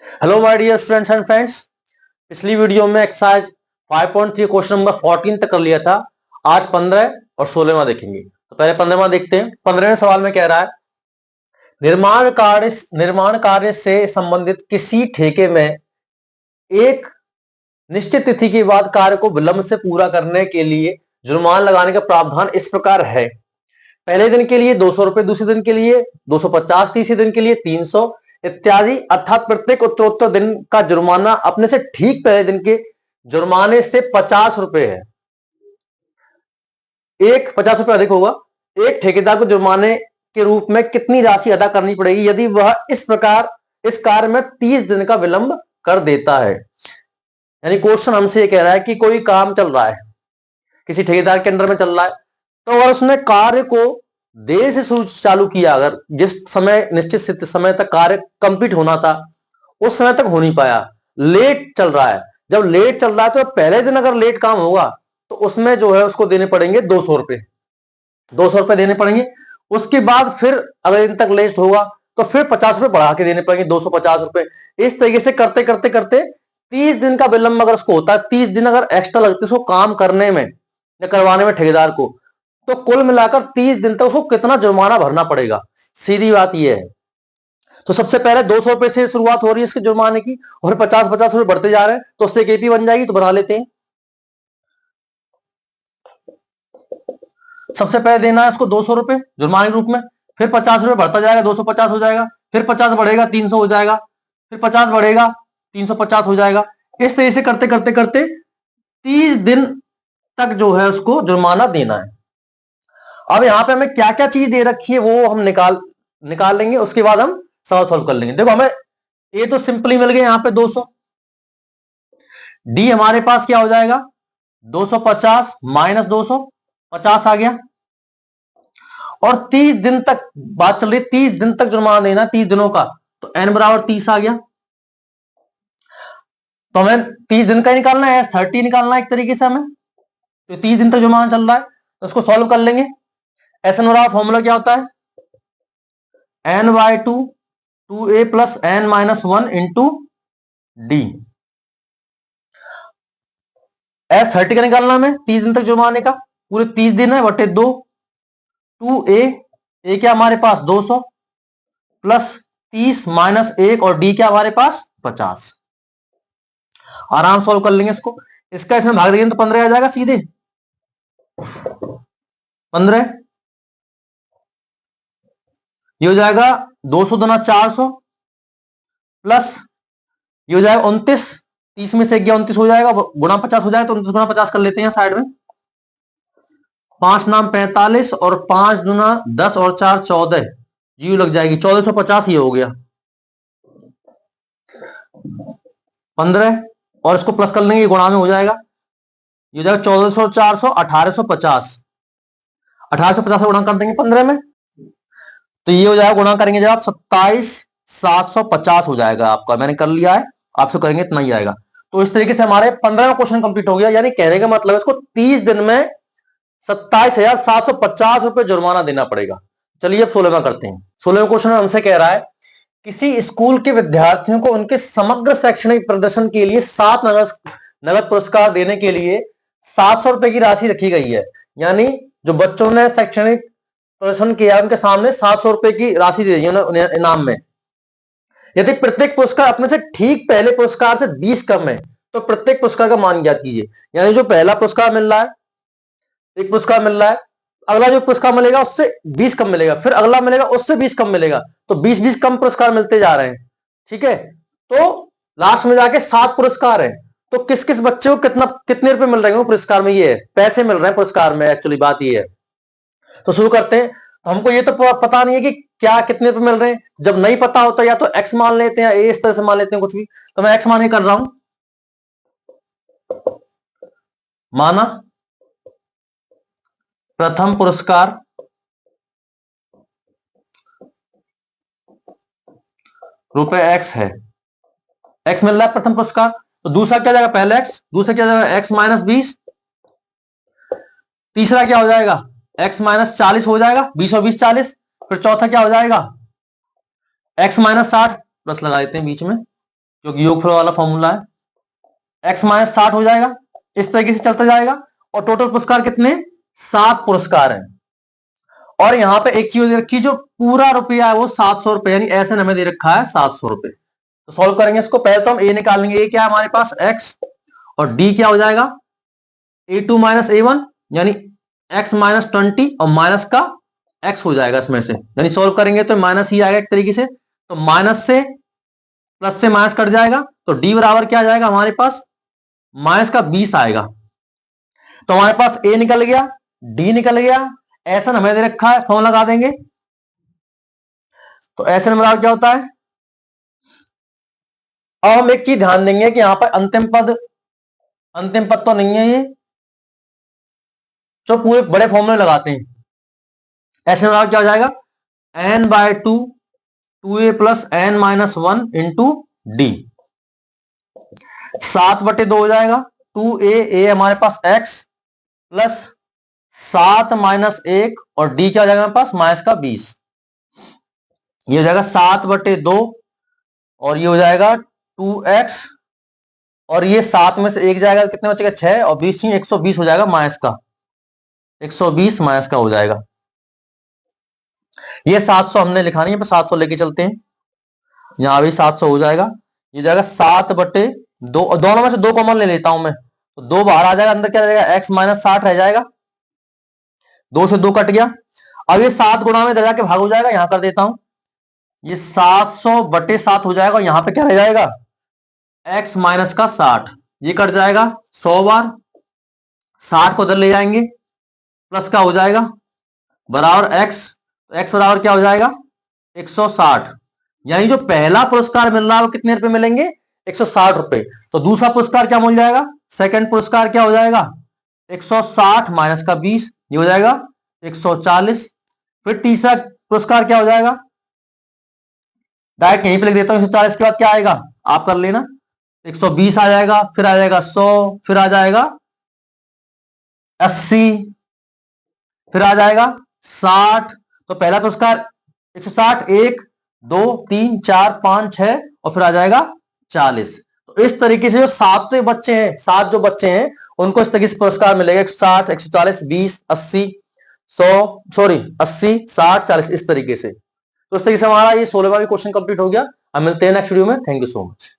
Hello my dear students and friends. पिछली video में exercise 5.3 question number 14 तक कर लिया था। आज 15 और 16वां देखेंगे। तो पहले 15वां देखते हैं। 15वें सवाल में कह रहा है, निर्माण कार्य से संबंधित किसी ठेके में एक निश्चित तिथि के बाद कार्य को विलंब से पूरा करने के लिए जुर्माना लगाने का प्रावधान इस प्रकार है। पहले दिन के लिए 200 रुपए, दूसरे दिन के लिए 250, तीसरे दिन के लिए 300 इत्यादि, अर्थात प्रत्येक उत्तरोत्तर दिन का जुर्माना अपने से ठीक पहले दिन के जुर्माने से 50 रुपए है। एक 50 रुपए अधिक होगा। एक ठेकेदार को जुर्माने के रूप में कितनी राशि अदा करनी पड़ेगी यदि वह इस कार्य में 30 दिन का विलंब कर देता है। यानी क्वेश्चन हमसे ये कह रहा है कि कोई काम चल रहा है, किसी ठेकेदार के अंडर में चल रहा है, तो अगर उसने कार्य को देर से शुरू चालू किया, अगर जिस समय निश्चित समय तक कार्य कंप्लीट होना था उस समय तक हो नहीं पाया, लेट चल रहा है। जब लेट चल रहा है तो पहले दिन अगर लेट काम होगा तो उसमें जो है उसको देने पड़ेंगे 200 रुपए, 200 रुपए देने पड़ेंगे। उसके बाद फिर अगले दिन तक लेट होगा तो फिर 50 रुपए बढ़ा के देने पड़ेंगे, 250 रुपए। इस तरीके से करते करते करते 30 दिन का विलंब अगर उसको होता है, 30 दिन अगर एक्स्ट्रा लगते उसको काम करने में या करवाने में ठेकेदार को, तो कुल मिलाकर 30 दिन तक उसको कितना जुर्माना भरना पड़ेगा। सीधी बात यह है। तो सबसे पहले 200 रुपए से शुरुआत हो रही है इसके जुर्माने की, और 50-50 रुपए बढ़ते जा रहे हैं, तो उससे एक एपी बन जाएगी। तो बना लेते हैं। सबसे पहले देना है उसको 200 रुपए जुर्माने के रूप में, फिर 50 रुपए बढ़ता जाएगा, 250 हो जाएगा, फिर 50 बढ़ेगा 300 हो जाएगा, फिर 50 बढ़ेगा 350 हो जाएगा। इस तरह से करते करते करते 30 दिन तक जो है उसको जुर्माना देना है। अब यहां पे हमें क्या क्या चीज दे रखी है वो हम निकाल लेंगे, उसके बाद हम सवाल सॉल्व कर लेंगे। देखो हमें ए तो सिंपली मिल गया यहां पे 200, डी हमारे पास क्या हो जाएगा 250 माइनस 200, 50 आ गया। और 30 दिन तक बात चल रही, 30 दिन तक जुर्माना देना, 30 दिनों का, तो n बराबर 30 आ गया। तो हमें 30 दिन का ही निकालना है, 30 निकालना है एक तरीके से हमें। तो 30 दिन तक जुर्माना चल रहा है तो उसको सॉल्व कर लेंगे। एसएन बराबर फॉर्मूला क्या होता है, n/2 2a plus n-1 into D. S30 का निकालना हमें 30 दिन तक जुर्माने का, पूरे 30 दिन है बटे 2, 2a क्या हमारे पास 200 प्लस 30 माइनस 1, और डी क्या हमारे पास 50। आराम सॉल्व कर लेंगे इसको। इसका इसमें भाग देंगे तो 15 आ जाएगा सीधे, 15। ये हो जाएगा 200 दुना 400 प्लस ये हो जाएगा 29, 30 में से गया 29 हो जाएगा, गुणा 50 हो जाएगा, तो 29 गुणा 50 कर लेते हैं साइड में। 5 नाम 45 और 5 दुना 10 और 4 14, जीरो लग जाएगी, 1450 ये हो गया 15। और इसको प्लस कर लेंगे, गुणा में हो जाएगा, ये हो जाएगा 1400 400 1850, 1850 से गुणा कर देंगे 15 में, तो ये हो जाएगा, गुणा करेंगे जब आप 27,750 हो जाएगा आपका। मैंने कर लिया है, आपसे करेंगे इतना ही आएगा। तो इस तरीके से हमारे 15वां क्वेश्चन कंप्लीट हो गया। यानी कहने का मतलब है इसको 30 दिन में 27,750 रुपए जुर्माना देना पड़ेगा। चलिए अब 16वां करते हैं। 16वां क्वेश्चन हमसे कह रहा है, किसी स्कूल के विद्यार्थियों को उनके समग्र शैक्षणिक प्रदर्शन के लिए 7 नगद पुरस्कार देने के लिए 700 रुपए की राशि रखी गई है। यानी जो बच्चों ने शैक्षणिक प्रदर्शन किया उनके सामने 700 रुपए की राशि दे दी उन्हें इनाम में। यदि प्रत्येक पुरस्कार अपने से ठीक पहले पुरस्कार से 20 कम है तो प्रत्येक पुरस्कार का मान ज्ञात कीजिए। यानी जो पहला पुरस्कार मिल रहा है, एक पुरस्कार मिल रहा है, अगला जो पुरस्कार मिलेगा उससे 20 कम मिलेगा, फिर अगला मिलेगा उससे 20 कम मिलेगा, तो 20-20 कम पुरस्कार मिलते जा रहे हैं। ठीक है, तो लास्ट में जाके 7 पुरस्कार है, तो किस किस बच्चे को कितने रुपए मिल रहे हैं पुरस्कार में, ये है पैसे मिल रहे हैं पुरस्कार में, एक्चुअली बात ये है। तो शुरू करते हैं। तो हमको ये तो पता नहीं है कि क्या कितने रुपए मिल रहे हैं। जब नहीं पता होता या तो एक्स मान लेते हैं या ए इस तरह से मान लेते हैं कुछ भी, तो मैं एक्स मान के कर रहा हूं। माना प्रथम पुरस्कार रुपए एक्स है, एक्स मिल रहा है प्रथम पुरस्कार। तो दूसरा क्या जाएगा, पहले एक्स, दूसरा क्या जाएगा एक्स माइनस 20, तीसरा क्या हो जाएगा एक्स माइनस 40 हो जाएगा, 20 और 20 40। फिर चौथा क्या हो जाएगा एक्स माइनस 60, प्लस लगा देते हैं बीच में, क्योंकि योगफल वाला फॉर्मूला है, x माइनस 60 हो जाएगा। इस तरीके से चलता जाएगा और टोटल पुरस्कार कितने, 7 पुरस्कार हैं। और यहां पे एक चीज दे रखी, जो पूरा रुपया है वो 700 रुपए, यानी ऐसे हमें दे रखा है 700 रुपए। तो सॉल्व करेंगे इसको। पहले तो हम ए निकालेंगे, ए क्या है हमारे पास x, और डी क्या हो जाएगा a2 माइनस a1, यानी x माइनस 20 और माइनस का x हो जाएगा इसमें से, यानी सॉल्व करेंगे तो माइनस ही आएगा एक तरीके से। तो माइनस से प्लस से माइनस कट जाएगा, तो d बराबर क्या आ जाएगा हमारे पास, माइनस का 20 आएगा। तो हमारे पास a निकल गया, d निकल गया, ऐसा हमें दे रखा है, फॉर्म लगा देंगे। तो ऐसे बराबर क्या होता है। अब हम एक चीज ध्यान देंगे कि यहां पर अंतिम पद तो नहीं है, ये जो पूरे बड़े फॉर्मूले लगाते हैं। ऐसे बराबर क्या हो जाएगा, n/2 2a plus n minus 1 into D, 7/2 हो जाएगा। 2a हमारे पास x प्लस 7 माइनस 1 और d क्या हो जाएगा हमारे पास, माइनस का 20। ये हो जाएगा 7/2 और ये हो जाएगा 2x, और ये 7 में से 1 जाएगा, कितने बचेगा 6, और 20 120 हो जाएगा माइनस का, 120 माइनस का हो जाएगा। ये 700 हमने लिखा नहीं है, 700 लेके चलते हैं, यहां भी 700 हो जाएगा। ये जाएगा 7/2, और दोनों में से 2 कॉमन ले लेता हूं मैं, तो 2 बाहर आ जाएगा, अंदर क्या रहेगा x माइनस 60 रह जाएगा, 2 से 2 कट गया। अब ये 7 गुणा में दर्जा के भाग हो जाएगा, यहां कर देता हूं, ये 700/7 हो जाएगा, और यहां पे क्या रह जाएगा x माइनस का 60, ये कट जाएगा 100 बार, 60 को उधर ले जाएंगे, प्लस का हो जाएगा बराबर x, तो x बराबर क्या हो जाएगा 160, यानी जो पहला पुरस्कार मिल रहा है वो कितने रुपए मिलेंगे, 160 रुपए। तो दूसरा पुरस्कार क्या मिल जाएगा, सेकंड पुरस्कार क्या हो जाएगा 160 माइनस का 20, ये हो जाएगा 140। फिर तीसरा पुरस्कार क्या हो जाएगा, डायरेक्ट यहीं पे लिख देता हूं, 140 के बाद क्या आएगा आप कर लेना, 120 आ जाएगा, फिर आ जाएगा 100, फिर आ जाएगा 80, फिर आ जाएगा 60। तो पहला पुरस्कार 160, 1 2 3 4 5 6, और फिर आ जाएगा 40। तो इस तरीके से जो 7 बच्चे हैं, 7 जो बच्चे हैं उनको इस तरीके से पुरस्कार मिलेगा, 160 140 20 80 100, सॉरी 80 60 40, इस तरीके से। तो इस तरीके से हमारा ये 16वां क्वेश्चन कंप्लीट हो गया। हम मिलते हैं नेक्स्ट वीडियो में। Thank you so much.